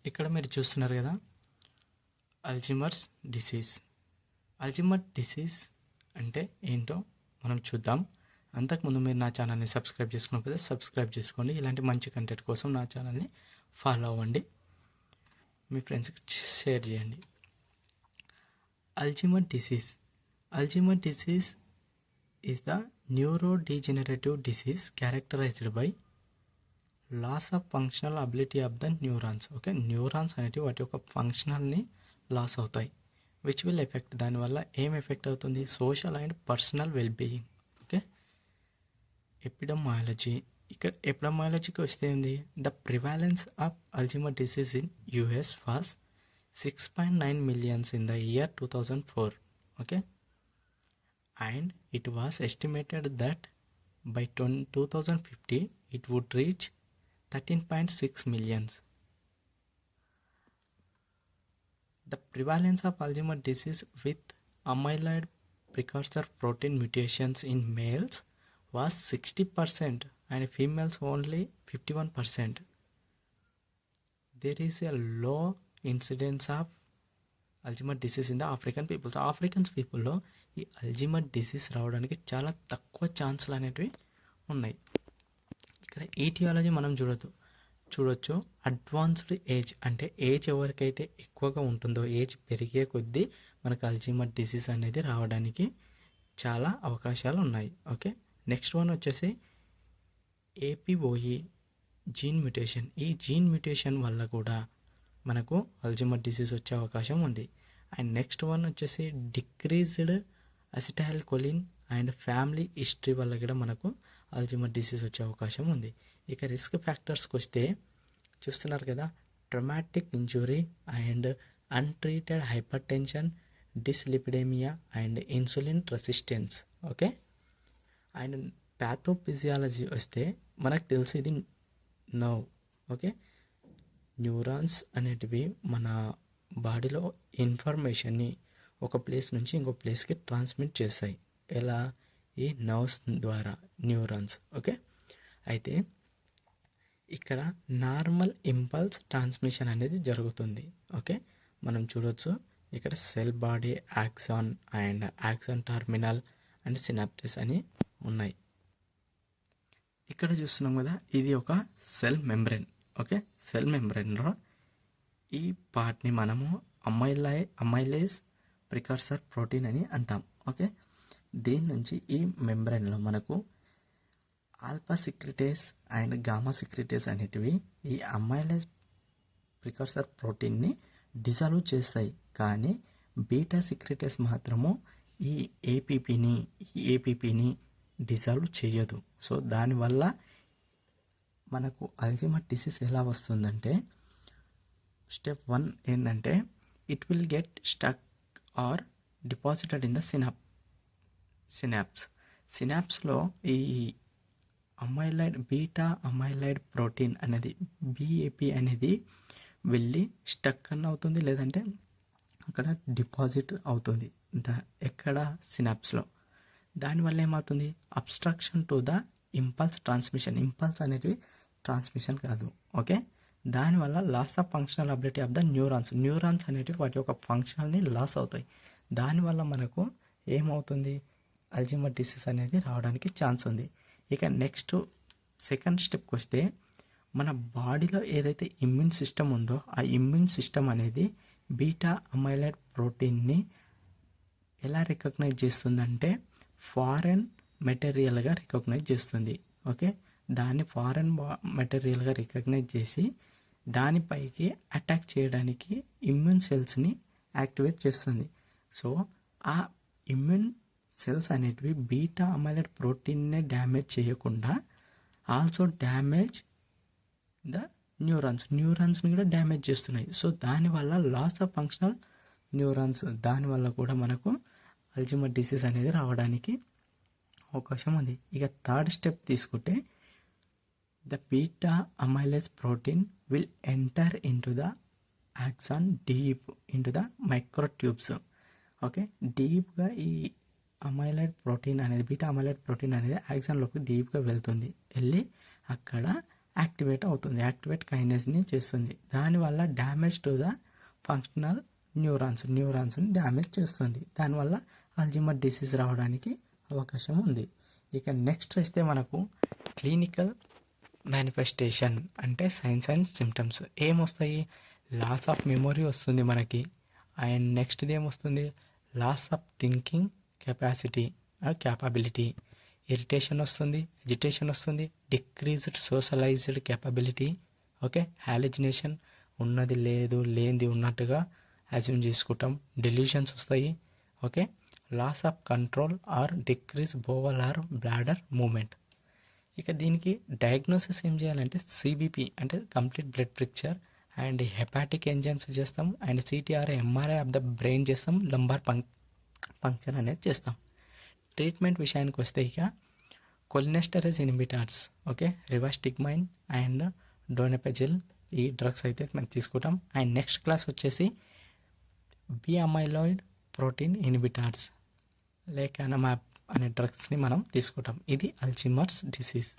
ఇక్కడ మీరు చూస్తున్నారు కదా, అల్జీమర్స్ డిసీజ్. అల్జీమర్ డిసీజ్ అంటే ఏంటో మనం చూద్దాం. అంతకుముందు మీరు నా ఛానల్ని సబ్స్క్రైబ్ చేసుకోకపోతే సబ్స్క్రైబ్ చేసుకోండి. ఇలాంటి మంచి కంటెంట్ కోసం నా ఛానల్ని ఫాలో అవ్వండి, మీ ఫ్రెండ్స్కి షేర్ చేయండి. Alzheimer disease. Alzheimer disease is the neurodegenerative disease characterized by loss of functional ability of the neurons. Okay, neurons అనేటివి వాటి యొక్క ఫంక్షనల్ని లాస్ అవుతాయి, విచ్ విల్ ఎఫెక్ట్, దానివల్ల ఏం ఎఫెక్ట్ అవుతుంది, social and personal wellbeing. Okay, epidemiology. ఇక్కడ ఎపిడమాలజీకి వస్తే ఉంది, the prevalence of Alzheimer disease in US was 6.9 million in the year 2004. Okay, and it was estimated that by 2050 it would reach 13.6 million. The prevalence of Alzheimer's disease with amyloid precursor protein mutations in males was 60% and females only 51%. There is a low incidence of Alzheimer disease in the African peoples. Africans పీపుల్లో ఈ Alzheimer disease రావడానికి చాలా తక్కువ ఛాన్సులు అనేటివి ఉన్నాయి. ఇక్కడ aetiology మనం చూడొచ్చు. అడ్వాన్స్డ్ ఏజ్ అంటే ఏజ్ ఎవరికైతే ఎక్కువగా ఉంటుందో, ఏజ్ పెరిగే కొద్దీ మనకు అల్జీమర్ డిసీజ్ అనేది రావడానికి చాలా అవకాశాలు ఉన్నాయి. ఓకే, నెక్స్ట్ వన్ వచ్చేసి ఏపీఓఈ జీన్ మ్యుటేషన్. ఈ జీన్ మ్యుటేషన్ వల్ల కూడా మనకు అల్జీమర్ డిసీజ్ వచ్చే అవకాశం ఉంది. అండ్ నెక్స్ట్ వన్ వచ్చేసి decreased acetyl choline and family history వల్ల కూడా మనకు అల్జీమర్ డిసీజ్ వచ్చే అవకాశం ఉంది. ఇక రిస్క్ ఫ్యాక్టర్స్కి వస్తే చూస్తున్నారు కదా, traumatic injury and untreated hypertension, dyslipidemia and insulin resistance. Okay, and pathophysiology వస్తే మనకు తెలిసి ఇది నర్వ్. ఓకే, న్యూరాన్స్ అనేటివి మన బాడీలో ఇన్ఫర్మేషన్ని ఒక ప్లేస్ నుంచి ఇంకో ప్లేస్కి ట్రాన్స్మిట్ చేస్తాయి. ఎలా? ఈ నర్వ్స్ ద్వారా, న్యూరాన్స్. ఓకే, అయితే ఇక్కడ నార్మల్ ఇంపల్స్ ట్రాన్స్మిషన్ అనేది జరుగుతుంది. ఓకే, మనం చూడొచ్చు ఇక్కడ cell body, axon and axon terminal and synapses అని ఉన్నాయి. ఇక్కడ చూస్తున్నాం కదా, ఇది ఒక సెల్ మెంబ్రెన్. ఓకే, సెల్ మెంబ్రెన్లో ఈ పార్ట్ని మనము అమైలేజ్ ప్రికర్సర్ ప్రోటీన్ అని అంటాం. ఓకే, దీని నుంచి ఈ మెంబ్రెన్లో మనకు ఆల్ఫా సిక్రిటేస్ అండ్ గామా సిక్రిటేస్ అనేటివి ఈ అమైలేజ్ ప్రికర్సర్ ప్రోటీన్ని డిజాల్వ్ చేస్తాయి. కానీ బీటా సిక్రిటేస్ మాత్రము ఈ ఏపీపీని డిజాల్వ్ చేయదు. సో దానివల్ల మనకు అల్జీమర్ డిసీజ్ ఎలా వస్తుందంటే, స్టెప్ 1 ఏంటంటే, it will get stuck or deposited in the సినాప్స్లో ఈ బీటా అమైలైడ్ ప్రోటీన్ అనేది BAP అనేది వెళ్ళి స్టక్ అన్న అవుతుంది, లేదంటే అక్కడ డిపాజిట్ అవుతుంది. ఎక్కడ? సినాప్స్లో. దానివల్ల ఏమవుతుంది? Obstruction to the impulse transmission. Impulse అనేవి ట్రాన్స్మిషన్ కాదు. ఓకే, దానివల్ల loss of functional ability of the neurons అనేటివి వాటి యొక్క ఫంక్షనల్ని లాస్ అవుతాయి. దానివల్ల మనకు ఏమవుతుంది? అల్జీమర్ డిసీజ్ అనేది రావడానికి ఛాన్స్ ఉంది. ఇక నెక్స్ట్ సెకండ్ స్టెప్కి వస్తే, మన బాడీలో ఏదైతే ఇమ్యూన్ సిస్టమ్ ఉందో ఆ ఇమ్యూన్ సిస్టమ్ అనేది బీటా అమైలైడ్ ప్రోటీన్ని ఎలా రికగ్నైజ్ చేస్తుందంటే ఫారెన్ మెటీరియల్గా రికగ్నైజ్ చేస్తుంది. ఓకే, దాన్ని ఫారెన్ మెటీరియల్గా రికగ్నైజ్ చేసి దానిపైకి అటాక్ చేయడానికి ఇమ్యూన్ సెల్స్ని యాక్టివేట్ చేస్తుంది. సో ఆ ఇమ్యూన్ సెల్స్ అనేటివి బీటా అమైలైడ్ ప్రోటీన్నే డ్యామేజ్ చేయకుండా ఆల్సో డ్యామేజ్ ద న్యూరాన్స్ని కూడా డ్యామేజ్ చేస్తున్నాయి. సో దానివల్ల లాస్ ఆఫ్ ఫంక్షనల్ న్యూరాన్స్, దానివల్ల కూడా మనకు అల్జీమర్ డిసీజ్ అనేది రావడానికి అవకాశం ఉంది. ఇక థర్డ్ స్టెప్ తీసుకుంటే, the beta amylase protein will enter into the axon deep into the microtubes. Okay, డీప్గా ఈ బీటా అమైలైడ్ ప్రోటీన్ అనేది యాక్సాన్లోకి డీప్గా వెళ్తుంది. వెళ్ళి అక్కడ యాక్టివేట్ అవుతుంది, యాక్టివేట్ కైనేస్ని చేస్తుంది. దానివల్ల డ్యామేజ్ టు ద ఫంక్షనల్ న్యూరాన్స్ని డ్యామేజ్ చేస్తుంది. దానివల్ల అల్జీమర్ డిసీజ్ రావడానికి అవకాశం ఉంది. ఇక నెక్స్ట్ వస్తే మనకు క్లినికల్ మేనిఫెస్టేషన్ అంటే సైన్స్ అండ్ సిమ్టమ్స్ ఏమొస్తాయి? లాస్ ఆఫ్ మెమొరీ వస్తుంది మనకి. అండ్ నెక్స్ట్ది ఏమొస్తుంది? Loss of thinking capacity or capability, irritation వస్తుంది, ఎజిటేషన్ వస్తుంది, decreased socialized capability, okay, hallucination, ఉన్నది లేదు లేనిది ఉన్నట్టుగా అజ్యూమ్ చేసుకుంటాం, డెల్యూషన్స్ వస్తాయి, okay, loss of control or decrease bowel or bladder movement. ఇక దీనికి డయాగ్నోసిస్ ఏం చేయాలంటే సిబిపి అంటే complete blood picture and hepatic enzymes చేస్తాం and CT or MRI of the brain చేస్తాం, లంబార్ పంక్చర్ అనేది చేస్తాం. ట్రీట్మెంట్ విషయానికి వస్తే ఇక కొలినెస్టరేజ్ ఇన్హిబిటార్స్, ఓకే, రివాస్టిగ్మైన్ అండ్ డోనెపెజిల్, ఈ డ్రగ్స్ అయితే మనం తీసుకుంటాం. అండ్ నెక్స్ట్ క్లాస్ వచ్చేసి బిఅమైలాయిడ్ ప్రోటీన్ ఇన్హిబిటార్స్ లేక అనే డ్రగ్స్ని మనం తీసుకుంటాం. ఇది అల్జీమర్స్ డిసీజ్.